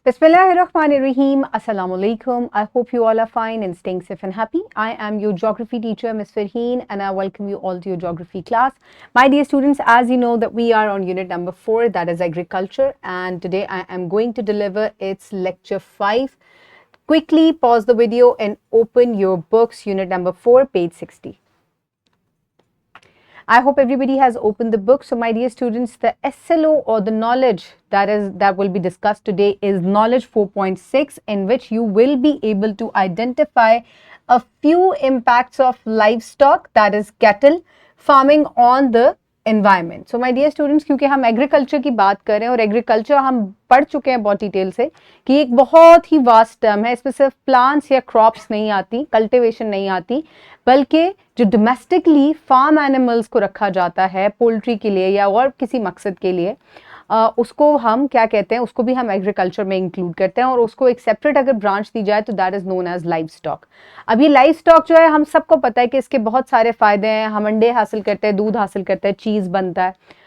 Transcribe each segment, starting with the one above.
Bismillahirrahmanirrahim. Assalamu alaikum. I hope you all are fine and staying safe and happy. I am your geography teacher, Ms. Farheen, and I welcome you all to your geography class. My dear students, as you know that we are on unit number 4, that is agriculture, and today I am going to deliver its lecture 5. Quickly pause the video and open your books, unit number 4, page 60. I hope everybody has opened the book. So my dear students, the SLO or the knowledge that will be discussed today is knowledge 4.6, in which you will be able to identify a few impacts of livestock, that is cattle farming on the environment. So my dear students, क्योंकि हम agriculture की बात कर रहे हैं और agriculture हम पढ़ चुके हैं बहुत डिटेल से कि एक बहुत ही वास्ट टर्म है. इसमें सिर्फ प्लांट्स या क्रॉप्स नहीं आती, कल्टीवेशन नहीं आती, बल्कि जो डोमेस्टिकली फार्म एनिमल्स को रखा जाता है पोल्ट्री के लिए या और किसी मकसद के लिए, उसको हम क्या कहते हैं, उसको भी हम एग्रीकल्चर में इंक्लूड करते हैं और उसको एक सेपरेट अगर ब्रांच दी जाए तो that is known as livestock. अब ये लाइव स्टॉक जो है, हम सबको पता है कि इसके बहुत सारे फायदे हैं. हम अंडे हासिल करते हैं, दूध हासिल करते हैं, चीज़ बनता है.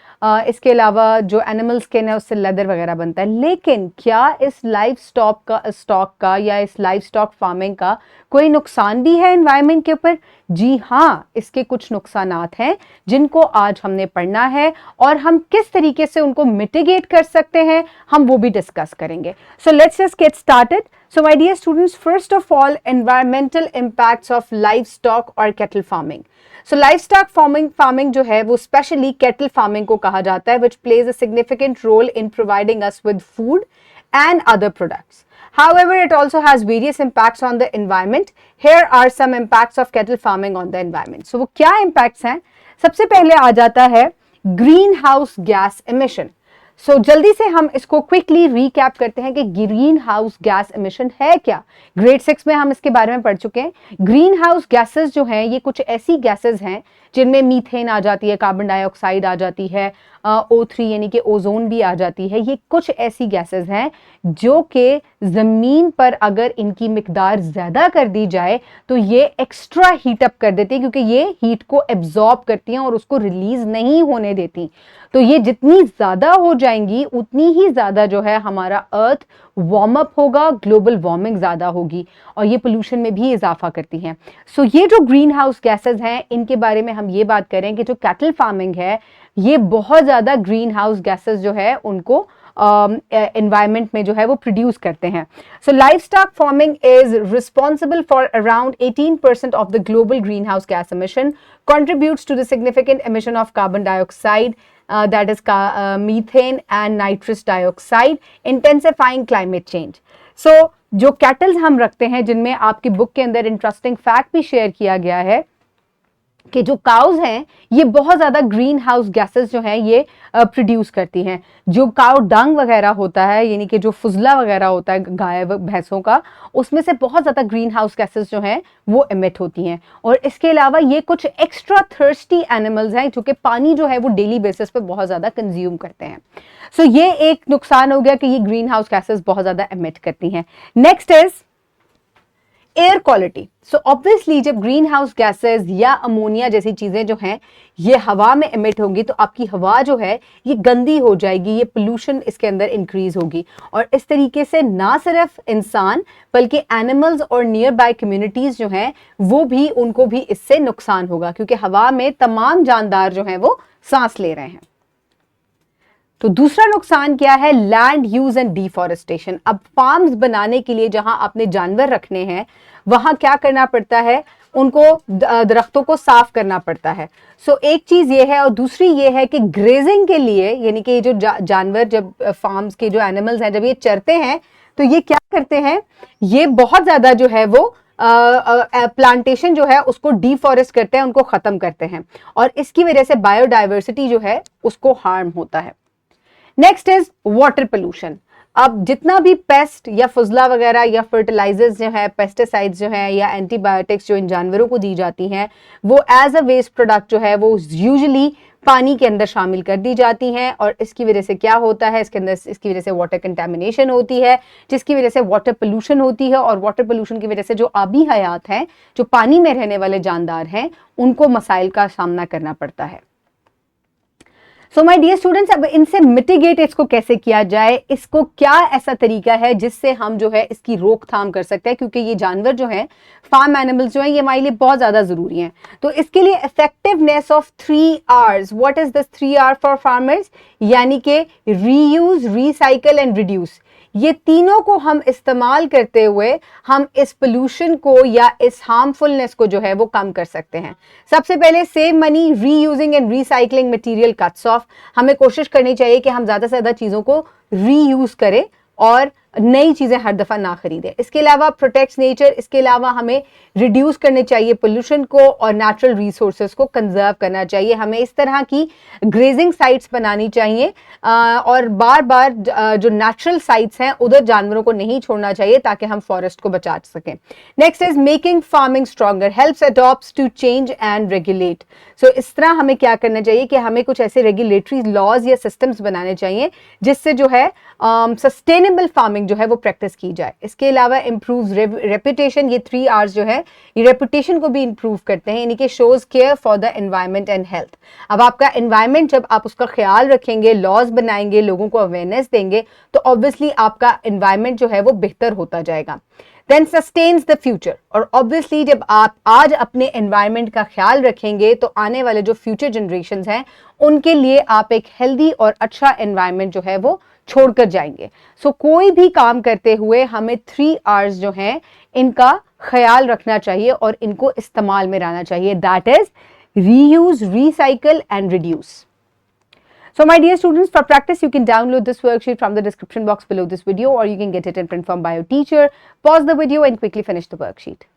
इसके अलावा जो एनिमल स्किन है उससे लेदर वगैरह बनता है. लेकिन क्या इस लाइव स्टॉक का या इस लाइव स्टॉक फार्मिंग का कोई नुकसान भी है एनवायरनमेंट के ऊपर? जी हाँ, इसके कुछ नुकसानात हैं जिनको आज हमने पढ़ना है और हम किस तरीके से उनको मिटिगेट कर सकते हैं हम वो भी डिस्कस करेंगे. So let's just get started. So my dear students, first of all, environmental impacts of livestock or cattle farming. So livestock farming जो है वो specially cattle farming को कहा जाता है, which plays a significant role in providing us with food and other products. However, it also has various impacts on the environment. Here are some impacts of cattle farming on the environment. So वो क्या impacts हैं? सबसे पहले आ जाता है greenhouse gas emission. सो जल्दी से हम इसको क्विकली रीकैप करते हैं कि ग्रीन हाउस गैस एमिशन है क्या. ग्रेड 6 में हम इसके बारे में पढ़ चुके हैं. ग्रीन हाउस गैसेस जो हैं ये कुछ ऐसी गैसेस हैं जिनमें मीथेन आ जाती है, कार्बन डाइऑक्साइड आ जाती है, O3 यानी कि ओजोन भी आ जाती है. ये कुछ ऐसी गैसेस हैं जो कि ज़मीन पर अगर इनकी मिकदार ज़्यादा कर दी जाए तो ये एक्स्ट्रा हीट अप कर देती है, क्योंकि ये हीट को एब्जॉर्ब करती हैं और उसको रिलीज नहीं होने देती. तो ये जितनी ज़्यादा हो जाएंगी उतनी ही ज़्यादा जो है हमारा अर्थ वार्म अप होगा, ग्लोबल वार्मिंग ज़्यादा होगी और ये पोल्यूशन में भी इजाफा करती हैं. सो ये जो ग्रीन हाउस गैसेज हैं इनके बारे में हम ये बात करें कि जो कैटल फार्मिंग है ये बहुत ज़्यादा ग्रीन हाउस गैसेज जो है उनको environment में जो है वो प्रोड्यूस करते हैं. So livestock farming is responsible for around 18% of the global greenhouse gas emission, contributes to the significant emission of carbon dioxide, that is methane and nitrous dioxide, intensifying climate change. So जो kettles हम रखते हैं जिनमें आपकी book के अंदर interesting fact भी share किया गया है कि जो काउज हैं ये बहुत ज़्यादा ग्रीन हाउस गैसेस जो हैं ये प्रोड्यूस करती हैं. जो काउ डंग वगैरह होता है यानी कि जो फुजला वगैरह होता है गाय भैंसों का, उसमें से बहुत ज़्यादा ग्रीन हाउस गैसेस जो हैं वो एमिट होती हैं. और इसके अलावा ये कुछ एक्स्ट्रा थर्स्टी एनिमल्स हैं जो कि पानी जो है वो डेली बेसिस पे बहुत ज़्यादा कंज्यूम करते हैं. सो ये एक नुकसान हो गया कि ये ग्रीन हाउस गैसेस बहुत ज़्यादा एमिट करती हैं. Next is air quality. So obviously जब ग्रीन हाउस गैसेस या अमोनिया जैसी चीज़ें जो हैं ये हवा में एमिट होंगी तो आपकी हवा जो है ये गंदी हो जाएगी, ये पोल्यूशन इसके अंदर इंक्रीज होगी और इस तरीके से ना सिर्फ इंसान बल्कि एनिमल्स और नियर बाय कम्युनिटीज़ जो हैं वो भी, उनको भी इससे नुकसान होगा, क्योंकि हवा में तमाम जानदार जो हैं वो सांस ले रहे हैं. तो दूसरा नुकसान क्या है? Land use and deforestation. अब फार्म्स बनाने के लिए जहां आपने जानवर रखने हैं वहां क्या करना पड़ता है, उनको दरख्तों को साफ करना पड़ता है. सो एक चीज ये है और दूसरी ये है कि ग्रेजिंग के लिए यानी कि जो जानवर जब फार्म्स के जो एनिमल्स हैं जब ये चरते हैं तो ये क्या करते हैं, ये बहुत ज्यादा जो है वो प्लांटेशन जो है उसको डिफॉरेस्ट करते हैं, उनको खत्म करते हैं और इसकी वजह से बायोडाइवर्सिटी जो है उसको हार्म होता है. Next is water pollution. अब जितना भी पेस्ट या फुजला वगैरह या फर्टिलाइजर्स जो है, पेस्टिसाइड्स जो है या एंटीबायोटिक्स जो इन जानवरों को दी जाती हैं वो एज अ वेस्ट प्रोडक्ट जो है वो यूजुअली पानी के अंदर शामिल कर दी जाती हैं और इसकी वजह से क्या होता है, इसकी वजह से वाटर कंटेमिनेशन होती है, जिसकी वजह से वाटर पोल्यूशन होती है और वाटर पोल्यूशन की वजह से जो आबी हयात हैं, जो पानी में रहने वाले जानदार हैं, उनको मसाइल का सामना करना पड़ता है. सो माय डियर स्टूडेंट्स, अब इनसे मिटिगेट इसको कैसे किया जाए, इसको क्या ऐसा तरीका है जिससे हम जो है इसकी रोकथाम कर सकते हैं, क्योंकि ये जानवर जो है, फार्म एनिमल्स जो है, ये हमारे लिए बहुत ज्यादा जरूरी हैं। तो इसके लिए effectiveness of 3 R's, what is this 3 R for farmers, यानी कि रीयूज, रिसाइकल एंड रिड्यूस, ये तीनों को हम इस्तेमाल करते हुए हम इस पोल्यूशन को या इस हार्मफुलनेस को जो है वो कम कर सकते हैं। सबसे पहले save money, reusing and recycling material cuts of, हमें कोशिश करनी चाहिए कि हम ज्यादा से ज्यादा चीजों को रीयूज करें और नई चीजें हर दफा ना खरीदें। इसके अलावा प्रोटेक्ट्स नेचर, इसके अलावा हमें रिड्यूस करने चाहिए पोल्यूशन को और नेचुरल रिसोर्सेज को कंजर्व करना चाहिए। हमें इस तरह की ग्रेजिंग साइट्स बनानी चाहिए और बार बार जो नेचुरल साइट्स हैं उधर जानवरों को नहीं छोड़ना चाहिए ताकि हम फॉरेस्ट को बचा सकें। Next is making farming stronger, helps adopts to change and regulate. So इस तरह हमें क्या करना चाहिए कि हमें कुछ ऐसे रेगुलेटरी लॉज या सिस्टम्स बनाने चाहिए जिससे जो है सस्टेनेबल फार्मिंग जो है वो प्रैक्टिस की जाए। इसके अलावा इंप्रूव रेपुटेशन, ये 3 R's जो है ये रेपुटेशन को भी इंप्रूव करते हैं, यानी कि shows care for the environment and health. अब आपका एनवायरनमेंट जब आप उसका ख्याल रखेंगे, लॉज बनाएंगे, लोगों को अवेयरनेस देंगे, तो ऑब्वियसली आपका एनवायरनमेंट जो है वो बेहतर होता जाएगा। देन सस्टेन्स द फ्यूचर, और ऑब्वियसली जब आप आज अपने एनवायरनमेंट का ख्याल रखेंगे तो आने वाले जो फ्यूचर जनरेशंस हैं उनके लिए आप एक हेल्दी और अच्छा एनवायरनमेंट जो है वो छोड़कर जाएंगे। सो कोई भी काम करते हुए हमें 3 R's जो हैं इनका ख्याल रखना चाहिए और इनको इस्तेमाल में लाना चाहिए, that is reuse, recycle and reduce. So my dear students, for practice you can download this worksheet from the description box below this video, or you can get it in print form by your teacher. Pause the video and quickly finish the worksheet.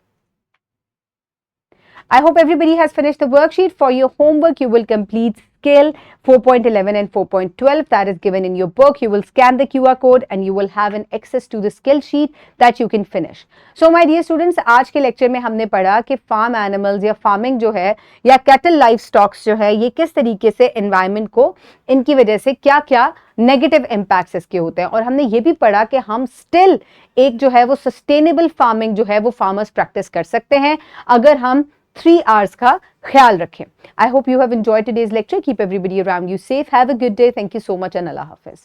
I hope everybody has finished the worksheet. For your homework, you will complete skill 4.11 and 4.12 that is given in your book. You will scan the QR code and you will have an access to the skill sheet that you can finish. So my dear students, आज के lecture में हमने पढ़ा कि farm animals या farming जो है या कैटल लाइफ स्टॉक्स जो है ये किस तरीके से एनवायरनमेंट को इनकी वजह से क्या क्या नेगेटिव इम्पैक्ट्स इसके होते हैं, और हमने ये भी पढ़ा कि हम स्टिल एक जो है वो सस्टेनेबल फार्मिंग जो है वो फार्मर्स प्रैक्टिस कर सकते हैं अगर हम 3 R's का ख्याल रखें। I hope you have enjoyed today's lecture. Keep everybody around you safe. Have a good day. Thank you so much and Allah Hafiz.